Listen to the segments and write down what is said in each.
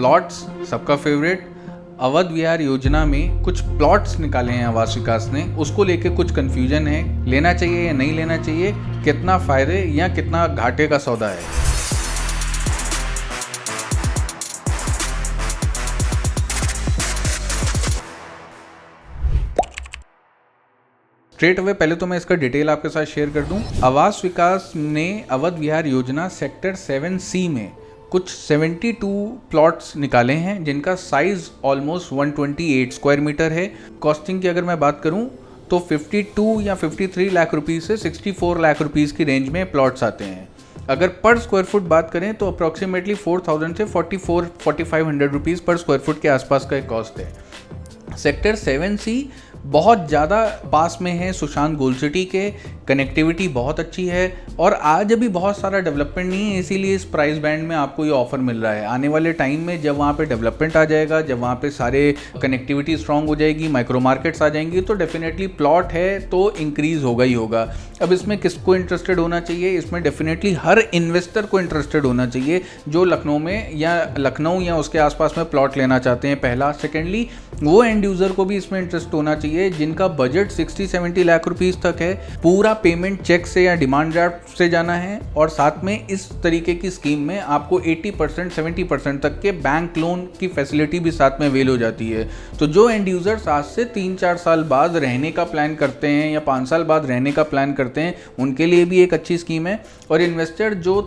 Plots सबका favourite. Awadh विहार योजना में कुछ प्लॉट्स निकाले हैं आवास विकास ने, उसको लेके कुछ कंफ्यूजन है, लेना चाहिए या नहीं लेना चाहिए, कितना फायदे या कितना घाटे का सौदा है। स्ट्रेट अवे पहले तो मैं इसका डिटेल आपके साथ शेयर कर दूं। आवास विकास ने अवध विहार योजना सेक्टर 7C में कुछ 72 प्लॉट्स निकाले हैं जिनका साइज ऑलमोस्ट 128 स्क्वायर मीटर है। कॉस्टिंग की अगर मैं बात करूं तो 52 या 53 लाख रुपीस से 64 लाख रुपीस की रेंज में प्लॉट्स आते हैं। अगर पर स्क्वायर फुट बात करें तो अप्रॉक्सीमेटली 4000 से 4500 रुपीज़ पर स्क्वायर फुट के आसपास का एक कॉस्ट है। सेक्टर 7C बहुत ज़्यादा पास में है सुशांत गोल्ड सिटी के, कनेक्टिविटी बहुत अच्छी है और आज अभी बहुत सारा डेवलपमेंट नहीं है, इसीलिए इस प्राइस बैंड में आपको ये ऑफर मिल रहा है। आने वाले टाइम में जब वहाँ पे डेवलपमेंट आ जाएगा, जब वहाँ पे सारे कनेक्टिविटी स्ट्रांग हो जाएगी, माइक्रो मार्केट्स आ जाएंगी, तो डेफिनेटली प्लॉट है तो इंक्रीज़ होगा ही होगा। अब इसमें किसको इंटरेस्टेड होना चाहिए? इसमें डेफिनेटली हर इन्वेस्टर को इंटरेस्टेड होना चाहिए जो लखनऊ या उसके आसपास में प्लॉट लेना चाहते हैं, पहला। सेकेंडली वो एंड यूज़र को भी इसमें इंटरेस्ट होना चाहिए जिनका बजट 60-70 लाख रुपीस तक है, पूरा पेमेंट चेक से या डिमांड ड्राफ्ट से जाना है और साथ में इस तरीके की स्कीम में आपको 80% 70% तक के बैंक लोन की फैसिलिटी भी साथ में अवेल हो जाती है। तो जो एंड यूज़र्स आज से 3-4 साल बाद रहने का प्लान करते हैं या 5 साल बाद रहने का प्लान करते हैं, उनके लिए भी एक अच्छी स्कीम है। और इन्वेस्टर जो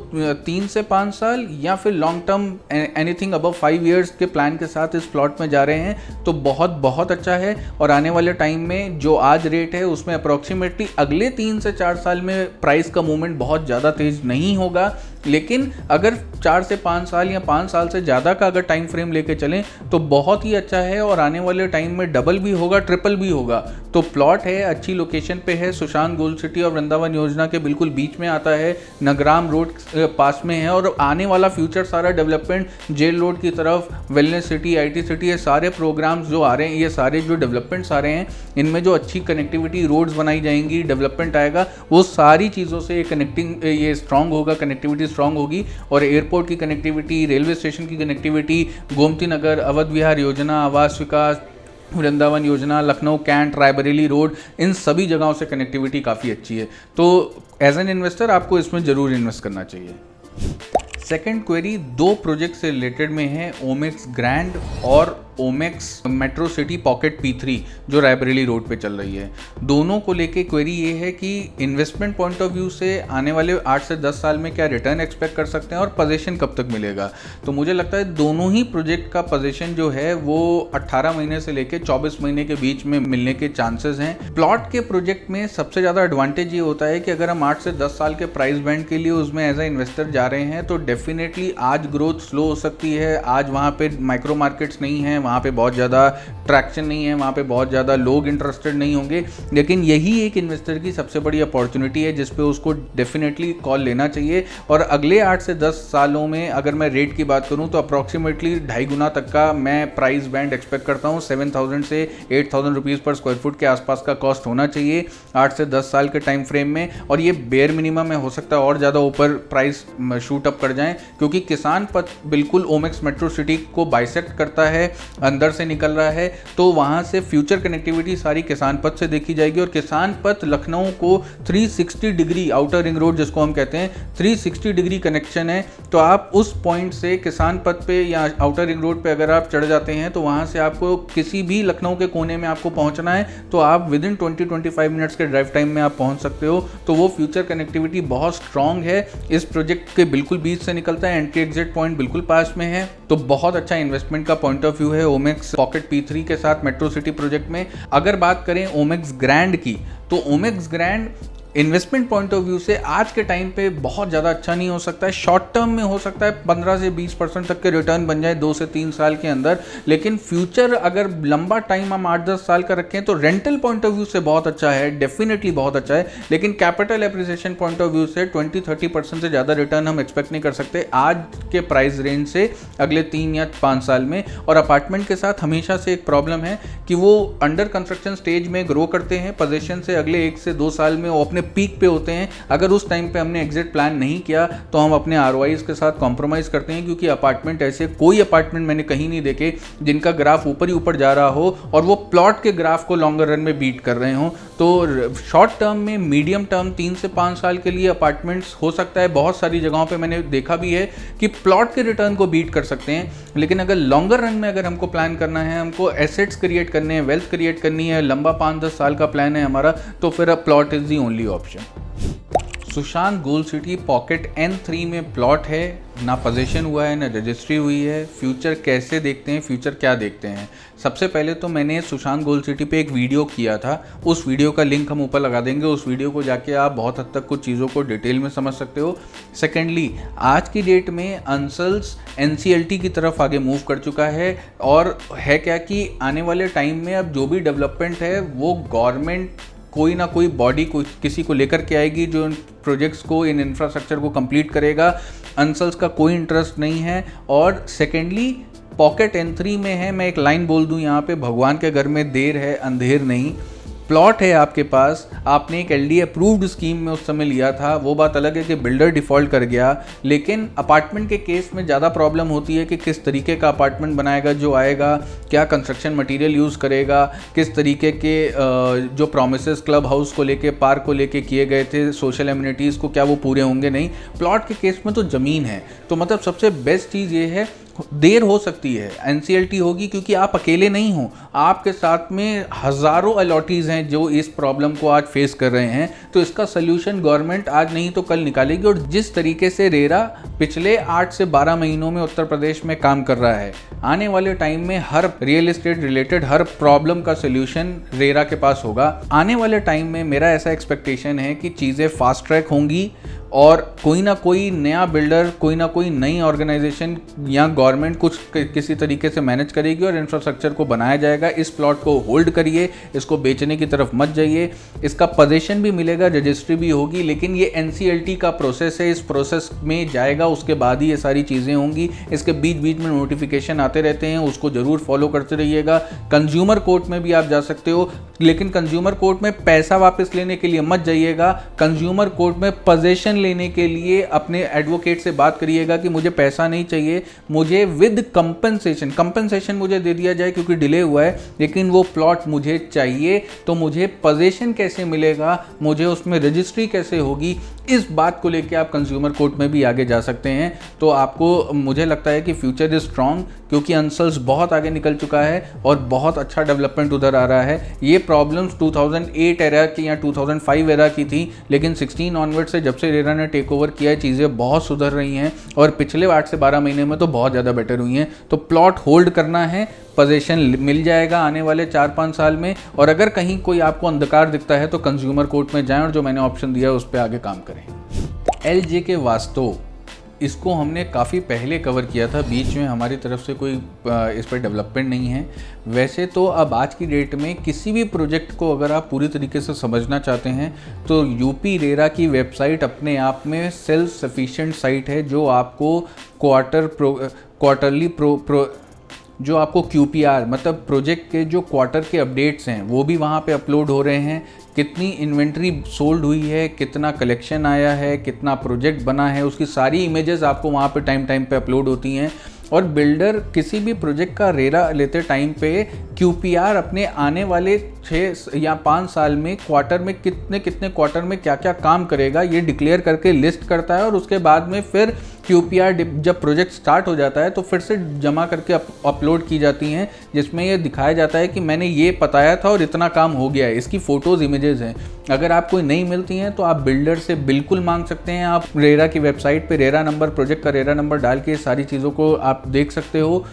3 से 5 साल या फिर long term anything above 5 years के प्लान के साथ इस प्लॉट में जा रहे हैं तो बहुत अच्छा है। और आने वाले टाइम में जो आज रेट है उसमें अप्रॉक्सीमेटली अगले 3 से 4 साल में प्राइस का मूवमेंट बहुत ज़्यादा तेज नहीं होगा, लेकिन अगर 4 से 5 साल या 5 साल से ज़्यादा का अगर टाइम फ्रेम लेके चलें तो बहुत ही अच्छा है और आने वाले टाइम में डबल भी होगा, ट्रिपल भी होगा। तो प्लॉट है, अच्छी लोकेशन पे है, सुशांत गोल्ड सिटी और वृंदावन योजना के बिल्कुल बीच में आता है, नगराम रोड पास में है और आने वाला फ्यूचर सारा डेवलपमेंट जेल रोड की तरफ, वेलनेस सिटी, IT सिटी, ये सारे प्रोग्राम्स जो आ रहे हैं, ये सारे जो डेवलपमेंट्स आ रहे हैं, इनमें जो अच्छी कनेक्टिविटी रोड्स बनाई जाएंगी, डेवलपमेंट आएगा, वो सारी चीज़ों से ये स्ट्रांग होगा, कनेक्टिविटी स्ट्रांग होगी। और एयरपोर्ट की कनेक्टिविटी, रेलवे स्टेशन की कनेक्टिविटी, गोमती नगर, अवध विहार योजना, आवास विकास, वृंदावन योजना, लखनऊ कैंट, रायबरेली रोड, इन सभी जगहों से कनेक्टिविटी काफ़ी अच्छी है। तो एज एन इन्वेस्टर आपको इसमें ज़रूर इन्वेस्ट करना चाहिए। सेकेंड क्वेरी 2 प्रोजेक्ट से रिलेटेड में है, ओमेक्स ग्रैंड और Omaxe metro city pocket P3 जो रायबरेली रोड पे चल रही है। दोनों को लेके क्वेरी ये है कि इन्वेस्टमेंट पॉइंट ऑफ व्यू से आने वाले 8 से 10 साल में क्या रिटर्न एक्सपेक्ट कर सकते हैं और पोजीशन कब तक मिलेगा। तो मुझे लगता है दोनों ही प्रोजेक्ट का पोजीशन जो है वो 18 महीने से लेके 24 महीने के बीच में मिलने के चांसेस हैं। प्लॉट के प्रोजेक्ट में सबसे ज़्यादा एडवांटेज ये होता है कि अगर हम 8 से 10 साल के प्राइस बैंड के लिए उसमें एज ए इन्वेस्टर जा रहे हैं तो डेफिनेटली आज ग्रोथ स्लो हो सकती है, आज वहाँ पे माइक्रो मार्केट्स नहीं है, वहाँ पे बहुत ज़्यादा ट्रैक्शन नहीं है, वहाँ पे बहुत ज़्यादा लोग इंटरेस्टेड नहीं होंगे, लेकिन यही एक इन्वेस्टर की सबसे बड़ी अपॉर्चुनिटी है जिस पे उसको डेफिनेटली कॉल लेना चाहिए। और अगले 8 से 10 सालों में अगर मैं रेट की बात करूँ तो अप्रॉक्सीमेटली 2.5 गुना तक का मैं प्राइस बैंड एक्सपेक्ट करता हूँ। 7000 से 8000 रुपीज़ पर स्क्वायर फुट के आसपास का कॉस्ट होना चाहिए 8 से 10 साल के टाइम फ्रेम में, और ये बेयर मिनिमम है, हो सकता है और ज़्यादा ऊपर प्राइस शूट अप कर जाएँ क्योंकि किसान पथ बिल्कुल ओमेक्स मेट्रो सिटी को बाइसेक्ट करता है, अंदर से निकल रहा है, तो वहाँ से फ्यूचर कनेक्टिविटी सारी किसान पथ से देखी जाएगी। और किसान पथ लखनऊ को 360 डिग्री, आउटर रिंग रोड जिसको हम कहते हैं, 360 डिग्री कनेक्शन है। तो आप उस पॉइंट से किसान पथ पे या आउटर रिंग रोड पे अगर आप चढ़ जाते हैं तो वहाँ से आपको किसी भी लखनऊ के कोने में आपको पहुँचना है तो आप विद इन 20-25 मिनट्स के ड्राइव टाइम में आप पहुँच सकते हो। तो वो फ्यूचर कनेक्टिविटी बहुत स्ट्रॉन्ग है, इस प्रोजेक्ट के बिल्कुल बीच से निकलता है, एंट्री एग्जिट पॉइंट बिल्कुल पास में है, तो बहुत अच्छा इन्वेस्टमेंट का पॉइंट ऑफ व्यू है ओमेक्स पॉकेट P3 के साथ मेट्रो सिटी प्रोजेक्ट में। अगर बात करें ओमेक्स ग्रैंड की तो Omaxe grand investment point of view से आज के टाइम पे बहुत ज़्यादा अच्छा नहीं हो सकता है। शॉर्ट टर्म में हो सकता है 15 से 20% तक के रिटर्न बन जाए 2 से 3 साल के अंदर, लेकिन फ्यूचर अगर लंबा टाइम हम 8-10 साल का रखें तो रेंटल पॉइंट ऑफ व्यू से बहुत अच्छा है, डेफिनेटली बहुत अच्छा है, लेकिन capital appreciation point of view से 20-30% से ज़्यादा रिटर्न हम एक्सपेक्ट नहीं कर सकते आज के प्राइस रेंज से अगले 3 या 5 साल में। और अपार्टमेंट के साथ हमेशा से एक प्रॉब्लम है कि वो अंडर कंस्ट्रक्शन स्टेज में ग्रो करते हैं, पोजीशन से अगले 1 से 2 साल में वो अपने पीक पे होते हैं। अगर उस टाइम पे हमने एग्जिट प्लान नहीं किया तो हम अपने ROIs के साथ कॉम्प्रोमाइज़ करते हैं, क्योंकि अपार्टमेंट ऐसे कोई अपार्टमेंट मैंने कहीं नहीं देखे जिनका ग्राफ ऊपर ही ऊपर जा रहा हो और वो प्लॉट के ग्राफ को लॉन्गर रन में बीट कर रहे हों। तो शॉर्ट टर्म में, मीडियम टर्म 3 से 5 साल के लिए अपार्टमेंट्स हो सकता है, बहुत सारी जगहों पे मैंने देखा भी है कि प्लॉट के रिटर्न को बीट कर सकते हैं। लेकिन अगर लॉन्गर रन में अगर हमको प्लान करना है, हमको एसेट्स क्रिएट करने हैं, वेल्थ क्रिएट करनी है, लंबा 5-10 साल का प्लान है हमारा, तो फिर plot is the only option. Sushant gold city pocket N3 में प्लॉट है, ना पोजीशन हुआ है ना रजिस्ट्री हुई है। फ्यूचर कैसे देखते हैं, फ्यूचर क्या देखते हैं? सबसे पहले तो मैंने सुशांत गोल्ड सिटी पे एक वीडियो किया था, उस वीडियो का लिंक हम ऊपर लगा देंगे। उस वीडियो को जाके आप बहुत हद तक कुछ चीज़ों को डिटेल में समझ सकते हो। सेकेंडली, आज की डेट में अंसल्स NCLT की तरफ आगे मूव कर चुका है, और है क्या कि आने वाले टाइम में अब जो भी डेवलपमेंट है वो गवर्नमेंट कोई ना कोई बॉडी को किसी को लेकर के आएगी जो इन प्रोजेक्ट्स को, इन इंफ्रास्ट्रक्चर को कंप्लीट करेगा। अंसल्स का कोई इंटरेस्ट नहीं है। और सेकेंडली, पॉकेट N3 में है, मैं एक लाइन बोल दूं यहाँ पे, भगवान के घर में देर है अंधेर नहीं। प्लॉट है आपके पास, आपने एक LD अप्रूव्ड स्कीम में उस समय लिया था, वो बात अलग है कि बिल्डर डिफ़ॉल्ट कर गया। लेकिन अपार्टमेंट के केस में ज़्यादा प्रॉब्लम होती है कि किस तरीके का अपार्टमेंट बनाएगा जो आएगा, क्या कंस्ट्रक्शन मटेरियल यूज़ करेगा, किस तरीके के जो प्रोमिसेस क्लब हाउस को लेके, पार्क को लेके किए गए थे, सोशल एमिनिटीज़ को, क्या वो पूरे होंगे नहीं। प्लॉट के केस में तो ज़मीन है, तो मतलब सबसे बेस्ट चीज़ ये है, देर हो सकती है, NCLT होगी, क्योंकि आप अकेले नहीं हो, आपके साथ में हज़ारों अलॉटीज़ हैं जो इस प्रॉब्लम को आज फेस कर रहे हैं। तो इसका सल्यूशन गवर्नमेंट आज नहीं तो कल निकालेगी। और जिस तरीके से रेरा पिछले 8 से 12 महीनों में उत्तर प्रदेश में काम कर रहा है, आने वाले टाइम में हर रियल एस्टेट रिलेटेड हर प्रॉब्लम का सल्यूशन रेरा के पास होगा। आने वाले टाइम में मेरा ऐसा एक्सपेक्टेशन है कि चीज़ें फास्ट ट्रैक होंगी और कोई ना कोई नया बिल्डर, कोई ना कोई नई ऑर्गेनाइजेशन या गवर्नमेंट कुछ किसी तरीके से मैनेज करेगी और इंफ्रास्ट्रक्चर को बनाया जाएगा। इस प्लॉट को होल्ड करिए, इसको बेचने की तरफ मत जाइए। इसका पोजीशन भी मिलेगा, रजिस्ट्री भी होगी, लेकिन ये NCLT का प्रोसेस है, इस प्रोसेस में जाएगा, उसके बाद ही ये सारी चीज़ें होंगी। इसके बीच बीच में नोटिफिकेशन आते रहते हैं, उसको ज़रूर फॉलो करते रहिएगा। कंज्यूमर कोर्ट में भी आप जा सकते हो, लेकिन कंज्यूमर कोर्ट में पैसा वापस लेने के लिए मत जाइएगा। कंज्यूमर कोर्ट में पोजीशन लेने के लिए अपने एडवोकेट से बात करिएगा कि मुझे पैसा नहीं चाहिए, मुझे विद कंपनसेशन मुझे दे दिया जाए क्योंकि डिले हुआ है, लेकिन वो प्लॉट मुझे चाहिए। तो मुझे पोजीशन कैसे मिलेगा, मुझे उसमें रजिस्ट्री कैसे होगी, इस बात को लेकर आप कंज्यूमर कोर्ट में भी आगे जा सकते हैं। तो आपको, मुझे लगता है कि फ्यूचर इज स्ट्रॉन्ग, क्योंकि अंसल्स बहुत आगे निकल चुका है और बहुत अच्छा डेवलपमेंट उधर आ रहा है। ये प्रॉब्लम्स 2008 एरा की या 2005 एरा की थी, लेकिन 16 ऑनवर्ड से जब से रेरा ने टेक ओवर किया है, चीज़ें बहुत सुधर रही हैं और पिछले 8 से 12 महीने में तो बहुत ज़्यादा बेटर हुई हैं। तो प्लॉट होल्ड करना है, पोजीशन मिल जाएगा आने वाले 4-5 साल में। और अगर कहीं कोई आपको अंधकार दिखता है तो कंज्यूमर कोर्ट में जाएं और जो मैंने ऑप्शन दिया है उस पर आगे काम करें। LJK वास्तव, इसको हमने काफ़ी पहले कवर किया था, बीच में हमारी तरफ से कोई इस पर डेवलपमेंट नहीं है। वैसे तो अब आज की डेट में किसी भी प्रोजेक्ट को अगर आप पूरी तरीके से समझना चाहते हैं तो यूपी रेरा की वेबसाइट अपने आप में सेल्फ सफिशिएंट साइट है, जो आपको क्वार्टरली जो आपको QPR मतलब प्रोजेक्ट के जो क्वार्टर के अपडेट्स हैं वो भी वहाँ पे अपलोड हो रहे हैं। कितनी इन्वेंट्री सोल्ड हुई है, कितना कलेक्शन आया है, कितना प्रोजेक्ट बना है, उसकी सारी इमेजेस आपको वहाँ पे टाइम पे अपलोड होती हैं। और बिल्डर किसी भी प्रोजेक्ट का रेरा लेते टाइम पे QPR अपने आने वाले 6 या 5 साल में क्वार्टर में कितने क्वार्टर में क्या क्या काम करेगा ये डिक्लेयर करके लिस्ट करता है। और उसके बाद में फिर QPR जब प्रोजेक्ट स्टार्ट हो जाता है तो फिर से जमा करके अपलोड की जाती हैं, जिसमें ये दिखाया जाता है कि मैंने ये बताया था और इतना काम हो गया है। इसकी फ़ोटोज़ इमेजेस हैं। अगर आपको नहीं मिलती हैं तो आप बिल्डर से बिल्कुल मांग सकते हैं। आप रेरा की वेबसाइट पे रेरा नंबर, प्रोजेक्ट का रेरा नंबर डाल के सारी चीज़ों को आप देख सकते हो।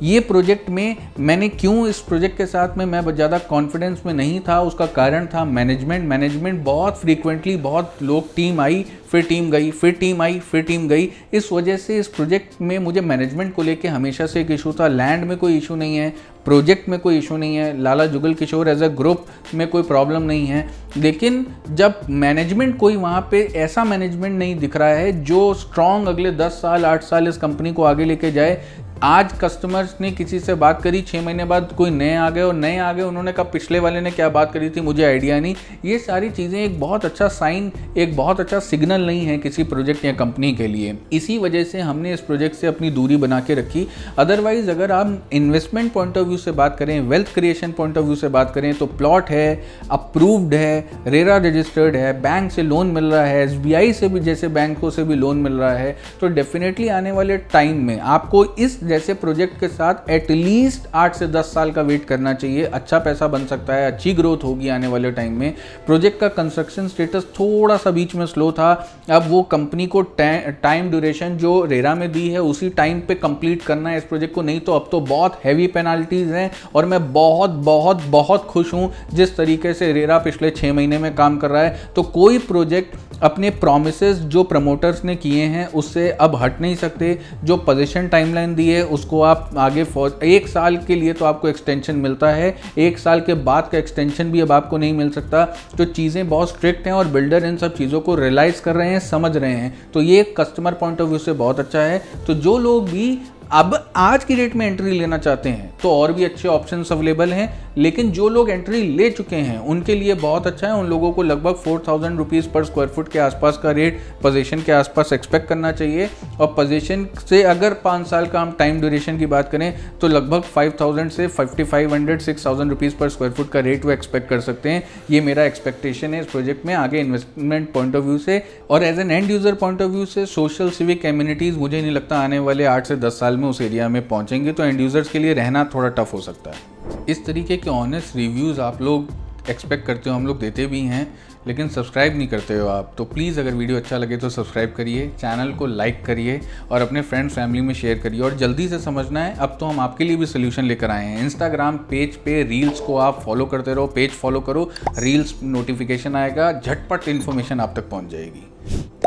ये प्रोजेक्ट में मैंने क्यों इस प्रोजेक्ट के साथ में मैं ज़्यादा कॉन्फिडेंस में नहीं था, उसका कारण था मैनेजमेंट बहुत फ्रीक्वेंटली, बहुत लोग, टीम आई फिर टीम गई, फिर टीम आई फिर टीम गई। इस वजह से इस प्रोजेक्ट में मुझे मैनेजमेंट को लेके हमेशा से एक इशू था। लैंड में कोई इशू नहीं है, प्रोजेक्ट में कोई इशू नहीं है, लाला Jugal Kishore as a group में कोई प्रॉब्लम नहीं है। लेकिन जब मैनेजमेंट कोई वहाँ पे ऐसा मैनेजमेंट नहीं दिख रहा है जो स्ट्रॉन्ग अगले 10 साल 8 साल इस कंपनी को आगे लेके जाए, आज कस्टमर्स ने किसी से बात करी, 6 महीने बाद कोई नए आ गए और नए आ गए, उन्होंने कहा पिछले वाले ने क्या बात करी थी मुझे आइडिया नहीं। ये सारी चीज़ें एक बहुत अच्छा साइन, एक बहुत अच्छा सिग्नल नहीं है किसी प्रोजेक्ट या कंपनी के लिए। इसी वजह से हमने इस प्रोजेक्ट से अपनी दूरी बना के रखी। अदरवाइज अगर आप इन्वेस्टमेंट पॉइंट ऑफ व्यू से बात करें, wealth creation point of view से बात करें, तो प्लॉट है, अप्रूव्ड है, रेरा रजिस्टर्ड है, बैंक से लोन मिल रहा है, SBI से भी जैसे बैंकों से भी लोन मिल रहा है, तो डेफिनेटली आने वाले टाइम में आपको इस जैसे प्रोजेक्ट के साथ एटलीस्ट 8 से 10 साल का वेट करना चाहिए। अच्छा पैसा बन सकता है, अच्छी ग्रोथ होगी आने वाले टाइम में। प्रोजेक्ट का कंस्ट्रक्शन स्टेटस थोड़ा सा बीच में स्लो था, अब वो कंपनी को टाइम ड्यूरेशन जो रेरा में दी है उसी टाइम पे कंप्लीट करना है इस प्रोजेक्ट को, नहीं तो अब तो बहुत हैवी पेनाल्टीज हैं। और मैं बहुत बहुत बहुत खुश हूँ जिस तरीके से रेरा पिछले 6 महीने में काम कर रहा है। तो कोई प्रोजेक्ट अपने प्रोमिसेस जो प्रमोटर्स ने किए हैं उससे अब हट नहीं सकते। जो पोजीशन टाइमलाइन दी है उसको आप आगे 1 साल के लिए तो आपको एक्सटेंशन मिलता है, 1 साल के बाद का एक्सटेंशन भी अब आपको नहीं मिल सकता। तो चीज़ें बहुत स्ट्रिक्ट हैं और बिल्डर इन सब चीज़ों को रियलाइज़ कर रहे हैं, समझ रहे हैं। तो ये कस्टमर पॉइंट ऑफ व्यू से बहुत अच्छा है। तो जो लोग भी अब आज की डेट में एंट्री लेना चाहते हैं तो और भी अच्छे ऑप्शंस अवेलेबल हैं, लेकिन जो लोग एंट्री ले चुके हैं उनके लिए बहुत अच्छा है। उन लोगों को लगभग 4000 रुपीज़ पर स्क्वायर फुट के आसपास का रेट पोजीशन के आसपास एक्सपेक्ट करना चाहिए। और पोजीशन से अगर 5 साल का हम टाइम ड्यूरेशन की बात करें तो लगभग 5000 से 5500-6000 रुपीज़ पर स्क्वायर फुट का रेट वो एक्सपेक्ट कर सकते हैं। ये मेरा एक्सपेक्टेशन है इस प्रोजेक्ट में आगे इन्वेस्टमेंट पॉइंट ऑफ व्यू से। और as an end user point of view से सोशल सिविक कम्युनिटीज़ मुझे नहीं लगता आने वाले 8 से 10 साल में उस एरिया में पहुंचेंगे, तो एंड यूजर्स के लिए रहना थोड़ा टफ हो सकता है। इस तरीके के ऑनेस्ट रिव्यूज़ आप लोग एक्सपेक्ट करते हो, हम लोग देते भी हैं, लेकिन सब्सक्राइब नहीं करते हो आप। तो प्लीज़ अगर वीडियो अच्छा लगे तो सब्सक्राइब करिए, चैनल को लाइक करिए और अपने फ्रेंड्स फैमिली में शेयर करिए। और जल्दी से समझना है, अब तो हम आपके लिए भी सोल्यूशन लेकर आए हैं। इंस्टाग्राम पेज पे रील्स को आप फॉलो करते रहो, पेज फॉलो करो, रील्स नोटिफिकेशन आएगा, झटपट इन्फॉर्मेशन आप तक पहुँच जाएगी।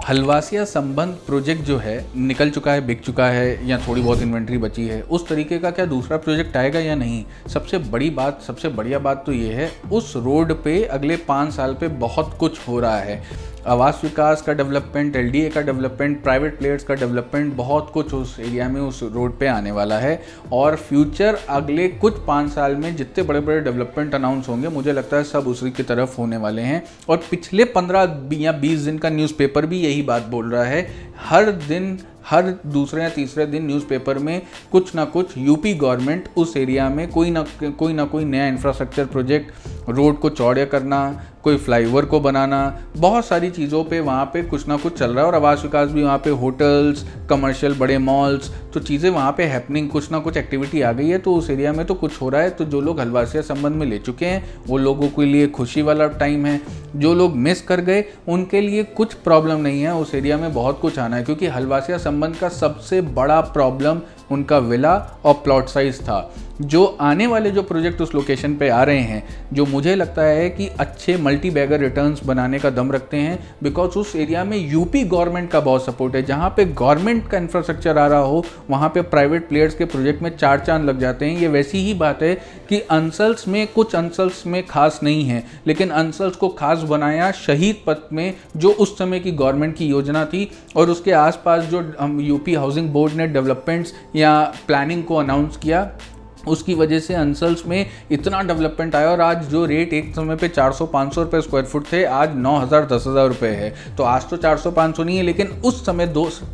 हलवासिया संबंध प्रोजेक्ट जो है निकल चुका है, बिक चुका है, या थोड़ी बहुत इन्वेंट्री बची है। उस तरीके का क्या दूसरा प्रोजेक्ट आएगा या नहीं? सबसे बड़ी बात, सबसे बढ़िया बात तो ये है उस रोड पे अगले 5 साल पे बहुत कुछ हो रहा है। आवास विकास का डेवलपमेंट, LDA का डेवलपमेंट, प्राइवेट प्लेयर्स का डेवलपमेंट, बहुत कुछ उस एरिया में उस रोड पे आने वाला है। और फ्यूचर अगले कुछ 5 साल में जितने बड़े बड़े डेवलपमेंट अनाउंस होंगे मुझे लगता है सब उसी की तरफ होने वाले हैं। और पिछले 15 या 20 दिन का न्यूज़पेपर भी यही बात बोल रहा है। हर दिन, हर दूसरे या तीसरे दिन न्यूज़पेपर में कुछ ना कुछ यूपी गवर्नमेंट उस एरिया में कोई ना कोई नया इंफ्रास्ट्रक्चर प्रोजेक्ट, रोड को चौड़े करना, कोई फ्लाईओवर को बनाना, बहुत सारी चीज़ों पे वहाँ पे कुछ ना कुछ चल रहा है। और आवास विकास भी वहाँ पे होटल्स, कमर्शियल बड़े मॉल्स, तो चीज़ें वहाँ पे हैपनिंग, कुछ ना कुछ एक्टिविटी आ गई है। तो उस एरिया में तो कुछ हो रहा है। तो जो लोग हलवासिया संबंध में ले चुके हैं वो लोगों के लिए खुशी वाला टाइम है। जो लोग मिस कर गए उनके लिए कुछ प्रॉब्लम नहीं है, उस एरिया में बहुत कुछ आना है। क्योंकि हलवासिया संबंध का सबसे बड़ा प्रॉब्लम उनका विला और प्लॉट साइज था। जो आने वाले जो प्रोजेक्ट उस लोकेशन पे आ रहे हैं, जो मुझे लगता है कि अच्छे मल्टी बैगर रिटर्न्स बनाने का दम रखते हैं, बिकॉज उस एरिया में यूपी गवर्नमेंट का बहुत सपोर्ट है। जहाँ पे गवर्नमेंट का इंफ्रास्ट्रक्चर आ रहा हो वहाँ पे प्राइवेट प्लेयर्स के प्रोजेक्ट में 4 चांद लग जाते हैं। ये वैसी ही बात है कि अंसल्स में, कुछ अंसल्स में खास नहीं है, लेकिन अंसल्स को खास बनाया शहीद पथ में, जो उस समय की गवर्नमेंट की योजना थी। और उसके आसपास जो यूपी हाउसिंग बोर्ड ने डेवलपमेंट्स या प्लानिंग को अनाउंस किया, उसकी वजह से अंसल्स में इतना डेवलपमेंट आया। और आज जो रेट एक समय पे 400-500 रुपये स्क्वायर फुट थे, आज 9000-10,000 रुपये है। तो आज तो 400-500 नहीं है, लेकिन उस समय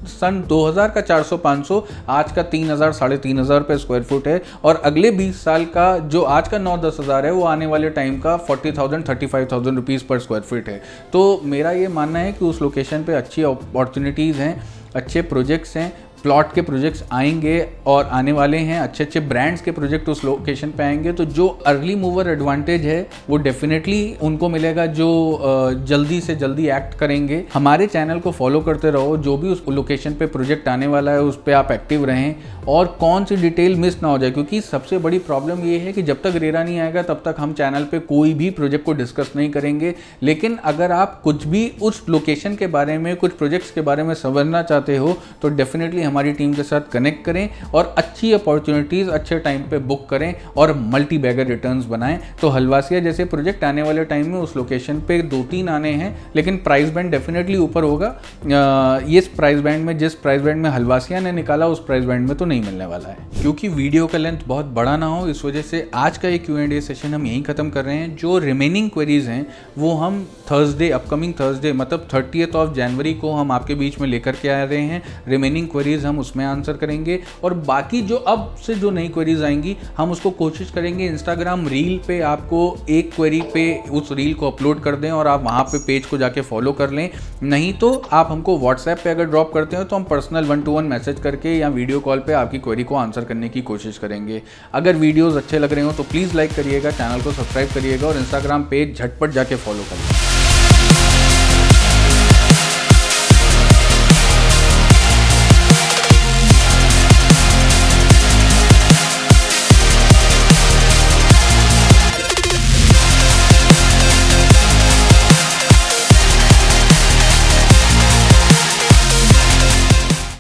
सन 2000 का 400-500 आज का 3000-3500 रुपये स्क्वायर फुट है। और अगले 20 साल का जो आज का 9-10 हज़ार है वो आने वाले टाइम का 40,000-35,000 रुपीज़ पर स्क्वायर फीट है। तो मेरा ये मानना है कि उस लोकेशन पर अच्छी अपॉर्चुनिटीज़ हैं, अच्छे प्रोजेक्ट्स हैं, प्लॉट के प्रोजेक्ट्स आएंगे और आने वाले हैं, अच्छे अच्छे ब्रांड्स के प्रोजेक्ट उस लोकेशन पे आएंगे। तो जो अर्ली मूवर एडवांटेज है वो डेफिनेटली उनको मिलेगा, जो जल्दी से जल्दी एक्ट करेंगे। हमारे चैनल को फॉलो करते रहो, जो भी उस लोकेशन पे प्रोजेक्ट आने वाला है उस पर आप एक्टिव रहें और कौन सी डिटेल मिस ना हो जाए। क्योंकि सबसे बड़ी प्रॉब्लम ये है कि जब तक रेरा नहीं आएगा तब तक हम चैनल पर कोई भी प्रोजेक्ट को डिस्कस नहीं करेंगे। लेकिन अगर आप कुछ भी उस लोकेशन के बारे में, कुछ प्रोजेक्ट्स के बारे में समझना चाहते हो तो डेफिनेटली हमारी टीम के साथ कनेक्ट करें और अच्छी अपॉर्चुनिटीज़ अच्छे टाइम पे बुक करें और मल्टी बैगर रिटर्न्स बनाएं। तो हलवासिया जैसे प्रोजेक्ट आने वाले टाइम में उस लोकेशन पे 2-3 आने हैं, लेकिन प्राइस बैंड डेफिनेटली ऊपर होगा। इस प्राइस बैंड में, जिस प्राइस बैंड में हलवासिया ने निकाला उस प्राइस बैंड में तो नहीं मिलने वाला है। क्योंकि वीडियो का लेंथ बहुत बड़ा ना हो, इस वजह से आज का ये Q&A सेशन हम यहीं ख़त्म कर रहे हैं। जो रिमेनिंग क्वेरीज हैं वो हम थर्सडे, अपकमिंग थर्सडे मतलब 30 जनवरी को हम आपके बीच में लेकर के आ रहे हैं। रिमेनिंग क्वेरीज हम उसमें आंसर करेंगे और बाकी जो अब से जो नई क्वेरीज आएंगी हम उसको कोशिश करेंगे इंस्टाग्राम रील पे आपको एक क्वेरी पे उस रील को अपलोड कर दें और आप वहाँ पे पेज को जाके फॉलो कर लें। नहीं तो आप हमको व्हाट्सएप पे अगर ड्रॉप करते हो तो हम पर्सनल 1-to-1 मैसेज करके या वीडियो कॉल पे आपकी क्वेरी को आंसर करने की कोशिश करेंगे। अगर वीडियोस अच्छे लग रहे हो तो प्लीज़ लाइक करिएगा, चैनल को सब्सक्राइब करिएगा और इंस्टाग्राम पेज झटपट जाके फॉलो करिएगा।